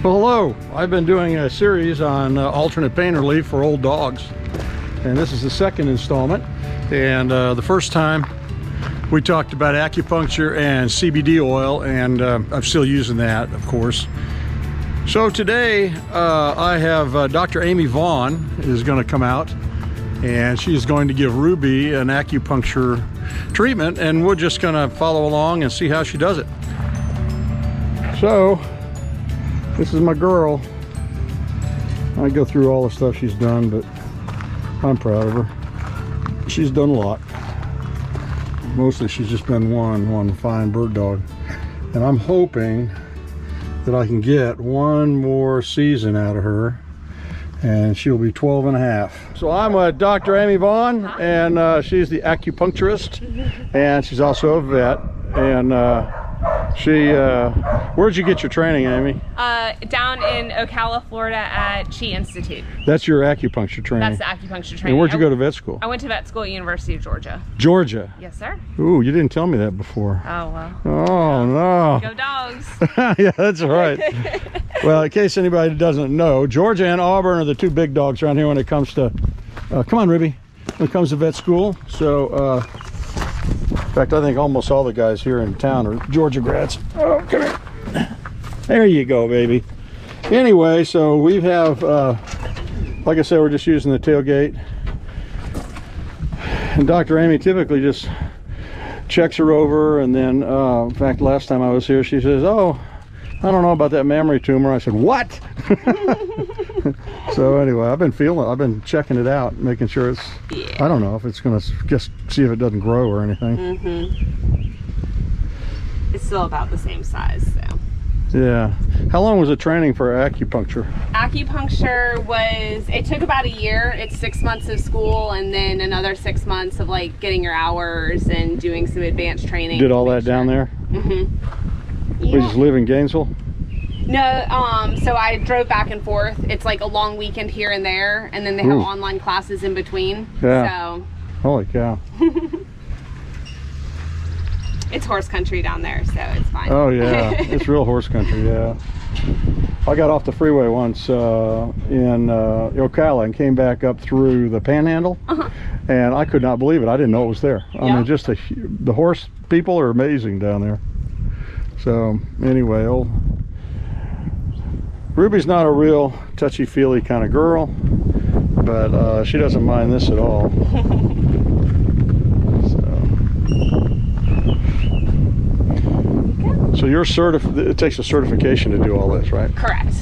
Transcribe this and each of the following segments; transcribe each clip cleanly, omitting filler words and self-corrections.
Well, hello. I've been doing a series on alternate pain relief for old dogs, and this is the second installment. And the first time we talked about acupuncture and CBD oil, and I'm still using that, of course. So today I have Dr. Amy Vaughn is going to come out, and she's going to give Ruby an acupuncture treatment, and we're just going to follow along and see how she does it. So this is my girl. I go through all the stuff she's done, but I'm proud of her. She's done a lot. Mostly she's just done one fine bird dog. And I'm hoping that I can get one more season out of her, and she'll be 12 and a half. So I'm with Dr. Amy Vaughn, and she's the acupuncturist, and she's also a vet. And where'd you get your training, Amy? Down in Ocala, Florida at Chi Institute. That's your acupuncture training? That's the acupuncture training. And where'd you go to vet school? I went to vet school at University of Georgia. Georgia? Yes, sir. Ooh, you didn't tell me that before. Oh, well. Oh, no. Go dogs. Yeah, that's right. Well, in case anybody doesn't know, Georgia and Auburn are the two big dogs around here when it comes to, come on, Ruby, when it comes to vet school. So, in fact, I think almost all the guys here in town are Georgia grads. Oh, come here. There you go, baby. Anyway, so we have, like I said, we're just using the tailgate. And Dr. Amy typically just checks her over, and then, in fact, last time I was here, she says, oh, I don't know about that mammary tumor. I said, what? So anyway, I've been checking it out, making sure it's, I don't know if it's going to just see if it doesn't grow or anything. Mm-hmm. It's still about the same size, so. Yeah. How long was the training for acupuncture? Acupuncture it took about a year. It's 6 months of school, and then another 6 months of like getting your hours and doing some advanced training. Did all that down there? Mm-hmm. Yeah. We just live in Gainesville? No, so I drove back and forth. It's like a long weekend here and there, and then they have online classes in between. Yeah. So. Holy cow. It's horse country down there, so it's fine. Oh yeah, it's real horse country, yeah. I got off the freeway once in Ocala and came back up through the Panhandle, and I could not believe it. I didn't know it was there. I mean, just the horse people are amazing down there. So anyway, Ruby's not a real touchy-feely kind of girl, but she doesn't mind this at all. So you're it takes a certification to do all this, right? Correct.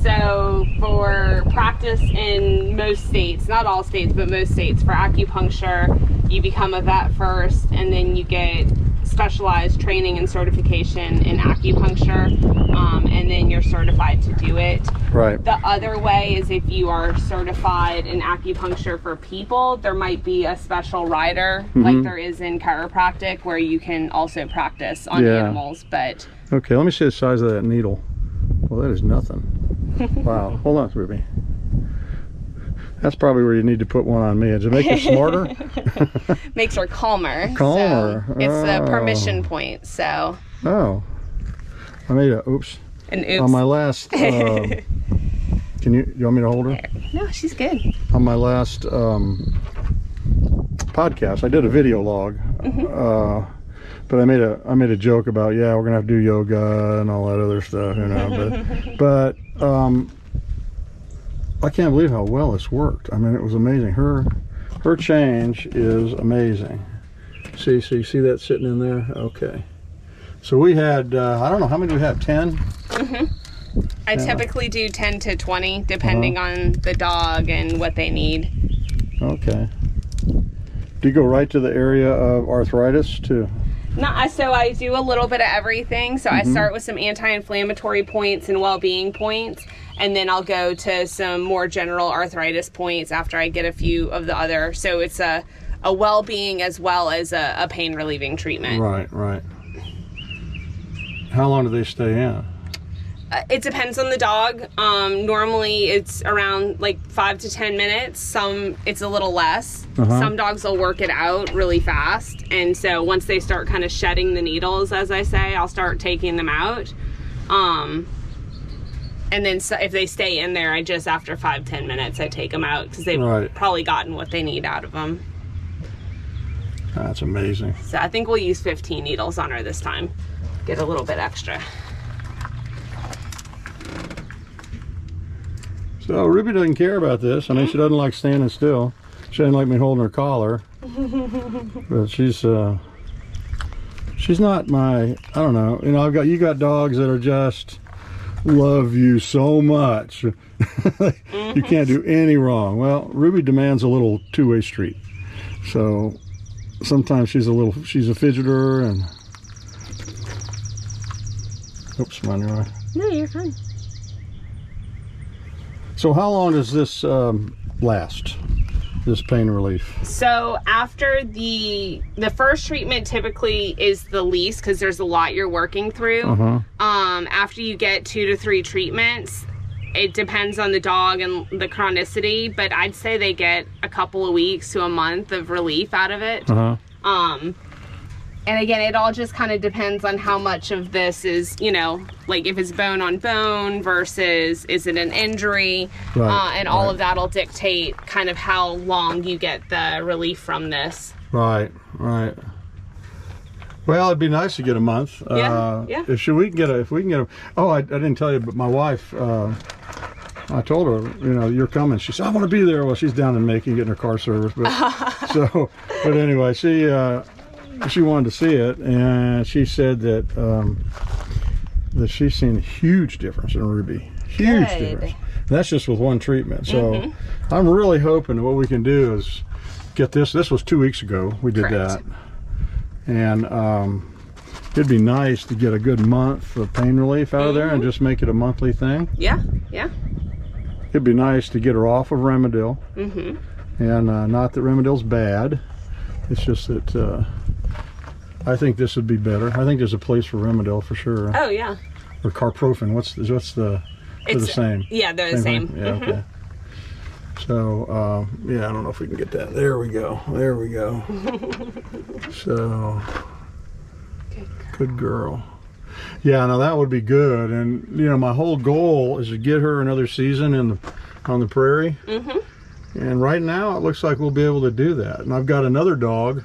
So for practice in most states, not all states, but most states, for acupuncture, you become a vet first, and then you get specialized training and certification in acupuncture, and then you're certified to do it. Right. The other way is if you are certified in acupuncture for people, there might be a special rider, like there is in chiropractic, where you can also practice on animals. But okay, let me see the size of that needle. Well, that is nothing. Wow. Hold on, Ruby. That's probably where you need to put one on me. Does it make you smarter? Makes her calmer. Calmer. So it's a permission point. So. Oh. I made an oops. On my last. You want me to hold her? No, she's good. On my last podcast, I did a video log, but I made a joke about we're gonna have to do yoga and all that other stuff, you know. But I can't believe how well this worked. I mean, it was amazing. Her change is amazing. See that sitting in there? Okay. So we had, I don't know, how many do we have? 10? I typically do 10 to 20, depending on the dog and what they need. Okay. Do you go right to the area of arthritis too? No, so I do a little bit of everything. So I start with some anti-inflammatory points and well-being points, and then I'll go to some more general arthritis points after I get a few of the other. So it's a well-being as well as a pain relieving treatment. Right. How long do they stay in? It depends on the dog. Normally it's around like 5 to 10 minutes. Some it's a little less. Some dogs will work it out really fast, and so once they start kind of shedding the needles, as I say, I'll start taking them out. And then so if they stay in there, I just, after 5-10 minutes, I take them out because they've probably gotten what they need out of them. That's amazing. So I think we'll use 15 needles on her this time. Get a little bit extra. So Ruby doesn't care about this. I mean, she doesn't like standing still. She doesn't like me holding her collar. But she's not my, I don't know. You know, you got dogs that are just love you so much. You can't do any wrong. Well, Ruby demands a little two-way street. So sometimes she's a fidgeter and oops, mind your eye. No, you're fine. So how long does this last, this pain relief? So after the first treatment typically is the least because there's a lot you're working through. After you get 2 to 3 treatments, it depends on the dog and the chronicity, but I'd say they get a couple of weeks to a month of relief out of it. And again, it all just kind of depends on how much of this is, you know, like if it's bone on bone versus is it an injury, and all of that'll dictate kind of how long you get the relief from this. Right. Well, it'd be nice to get a month. If we can get a. Oh, I didn't tell you, but my wife. I told her, you know, you're coming. She said, I want to be there. Well, she's down in Macon getting her car serviced. But but anyway, she wanted to see it, and she said that that she's seen a huge difference in Ruby. Huge difference. And that's just with one treatment. So I'm really hoping that what we can do is get this. This was 2 weeks ago. We did that. And it'd be nice to get a good month of pain relief out of there and just make it a monthly thing. Yeah. It'd be nice to get her off of Remedil. And not that Remedil's bad. It's just that I think this would be better. I think there's a place for Remedil for sure. Oh yeah. Or Carprofen. What's the? They're the same. Yeah, they're the same. Yeah. Okay. So yeah, I don't know if we can get that. There we go. So good girl. Yeah, no, that would be good. And you know, my whole goal is to get her another season on the prairie. And right now, it looks like we'll be able to do that. And I've got another dog,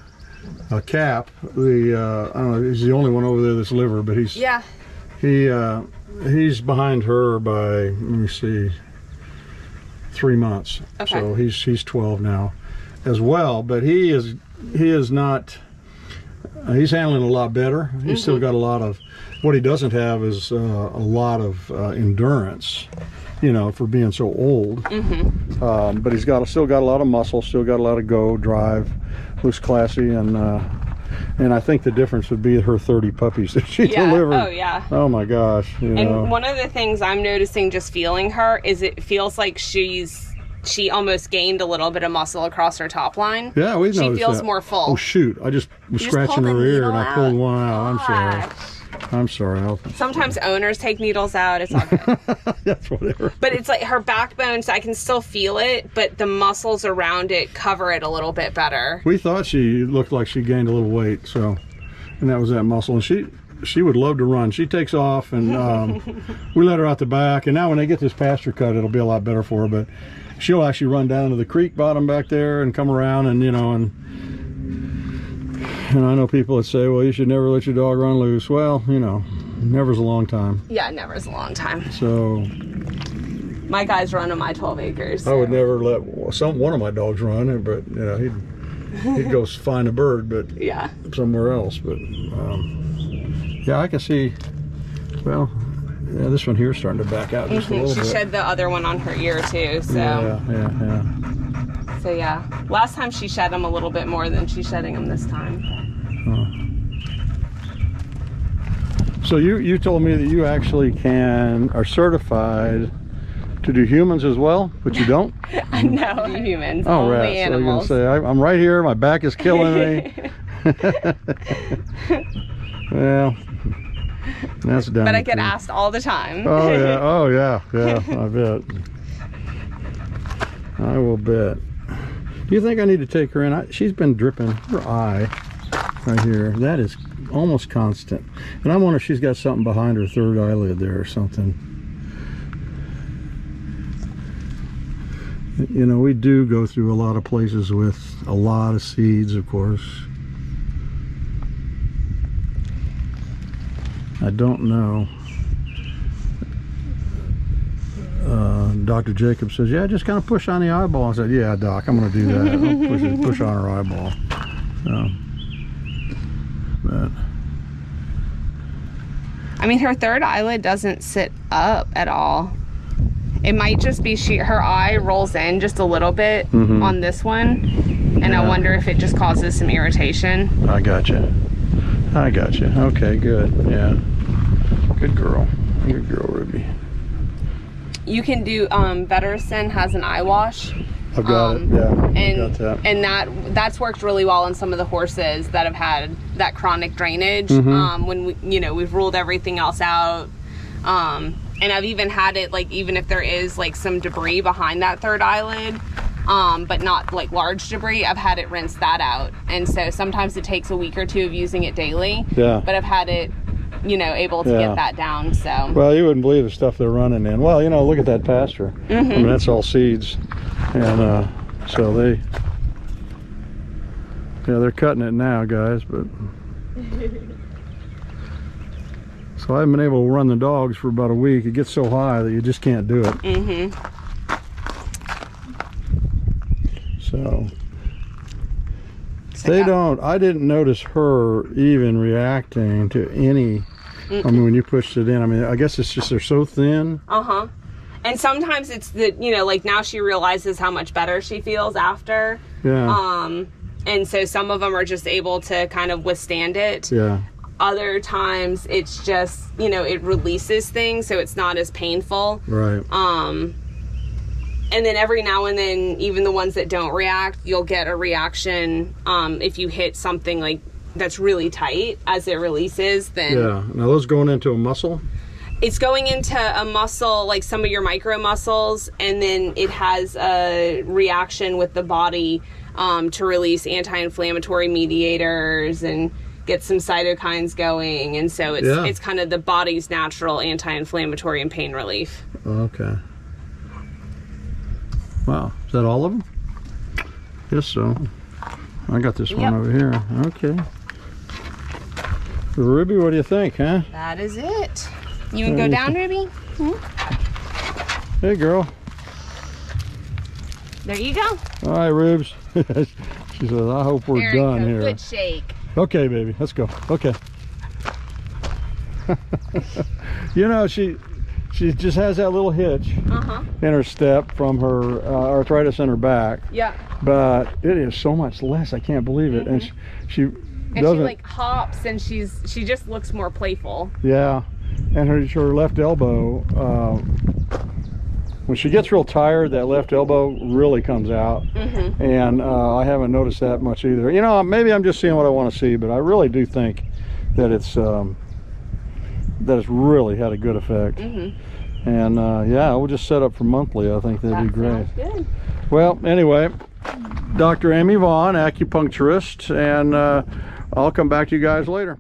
a Cap. I don't know, he's the only one over there that's liver, but he's he's behind her by, let me see, 3 months. Okay. So he's 12 now, as well. But he is not. He's handling a lot better. He's still got a lot of. What he doesn't have is a lot of endurance. You know, for being so old. But he's still got a lot of muscle, still got a lot of go, drive, looks classy, and I think the difference would be her 30 puppies that she delivered. Oh yeah. Oh my gosh. You know. One of the things I'm noticing just feeling her is it feels like she almost gained a little bit of muscle across her top line. Yeah, we noticed She feels that. more full. Oh shoot! I just was scratching her ear and I pulled one out. I'm sorry. Sometimes owners take needles out. It's all good. That's whatever. But it's like her backbone, so I can still feel it, but the muscles around it cover it a little bit better. We thought she looked like she gained a little weight, and that was that muscle. And she would love to run. She takes off, and we let her out the back. And now when they get this pasture cut, it'll be a lot better for her. But she'll actually run down to the creek bottom back there and come around, and you know, and I know people that say, well, you should never let your dog run loose. Well, you know, never's a long time. Yeah, never's a long time. So my guys run on my 12 acres. I would never let one of my dogs run, but you know, he'd go find a bird, but somewhere else. But yeah, I can see. Well, yeah, this one here is starting to back out just a little bit. She shed the other one on her ear too. So yeah. So yeah, last time she shed them a little bit more than she's shedding them this time. So you told me that you actually are certified to do humans as well, but you don't? No, humans. Oh, only rats. animals. So you're gonna say I'm right here. My back is killing me. Well, that's done. But I get asked all the time. Oh yeah. I bet. I will bet. Do you think I need to take her in? She's been dripping her eye right here. That is almost constant. And I wonder if she's got something behind her third eyelid there or something. You know, we do go through a lot of places with a lot of seeds, of course. I don't know. Dr. Jacob says, yeah, just kind of push on the eyeball. I said, yeah, Doc, I'm going to do that. I'll push on her eyeball. So, but I mean, her third eyelid doesn't sit up at all. It might just be her eye rolls in just a little bit on this one, and I wonder if it just causes some irritation. I gotcha. Okay, good. Yeah, good girl, Ruby. You can do Vettersen has an eye wash. I've got it. Yeah, and got that. And that's worked really well on some of the horses that have had that chronic drainage. When we've ruled everything else out. And I've even had it, like, even if there is like some debris behind that third eyelid, but not like large debris, I've had it rinse that out. And so sometimes it takes a week or two of using it daily. Yeah. But I've had it, able to get that down. So. Well, you wouldn't believe the stuff they're running in. Well, look at that pasture. I mean, that's all seeds, and so they're cutting it now, guys, but. So I haven't been able to run the dogs for about a week. It gets so high that you just can't do it. So they don't. I didn't notice her even reacting to any. I mean, when you pushed it in, I mean, I guess it's just they're so thin. And sometimes it's the like now she realizes how much better she feels after. Yeah. And so some of them are just able to kind of withstand it. Yeah. Other times it's just, it releases things, so it's not as painful. Right. And then every now and then, even the ones that don't react, you'll get a reaction if you hit something like that's really tight as it releases. Then yeah. Now those going into a muscle? It's going into a muscle, like some of your micro muscles, and then it has a reaction with the body to release anti-inflammatory mediators and get some cytokines going, and so it's kind of the body's natural anti-inflammatory and pain relief. Okay. Wow, is that all of them? Yes, so. I got this one over here. Okay. Ruby, what do you think, huh? That is it. You can go down, Ruby? Hey, girl. There you go. All right, Rubes. She says, I hope we're done here. Good shake. Okay, baby, let's go. Okay. She just has that little hitch in her step from her arthritis in her back. Yeah. But it is so much less. I can't believe it. And she like hops, and she just looks more playful. Yeah. And her left elbow, when she gets real tired, that left elbow really comes out. And I haven't noticed that much either. Maybe I'm just seeing what I want to see, but I really do think that it's really had a good effect. And yeah, we'll just set up for monthly. I think that'd be great. Good. Well, anyway, Dr. Amy Vaughn, acupuncturist, and I'll come back to you guys later.